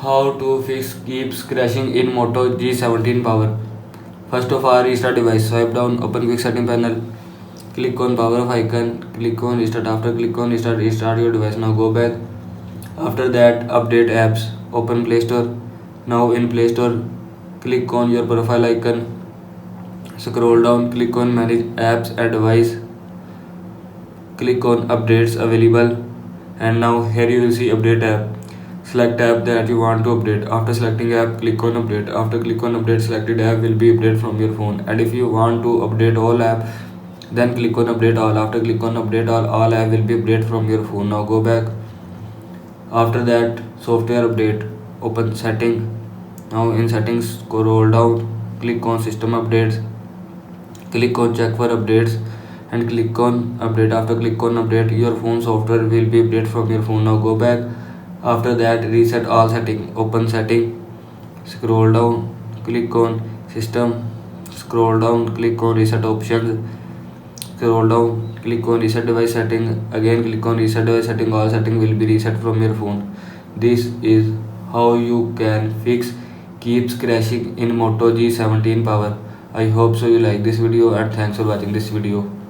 How to fix keeps crashing in Moto G17 power. First of all, restart device. Swipe down, open quick setting panel. Click on power off icon. Click on restart. After click on restart, restart your device. Now go back. After that, update apps. Open Play Store. Now in Play Store, click on your profile icon. Scroll down. Click on manage apps and device. Click on updates available. And now here you will see update app. Select app that you want to update. After selecting app, click on update. After click on update, selected app will be updated from your phone. And if you want to update all app, then click on update all. After click on update all app will be updated from your phone. Now go back. After that, software update. Open setting. Now in settings, scroll down. Click on system updates. Click on check for updates and click on update. After click on update, your phone software will be updated from your phone. Now go back. After that, reset all setting. Open setting. Scroll down. Click on system. Scroll down. Click on reset options. Scroll down. Click on reset device setting. Again click on reset device setting. All setting will be reset from your phone. This is how you can fix keeps crashing in Moto G17 power. I hope so you like this video and thanks for watching this video.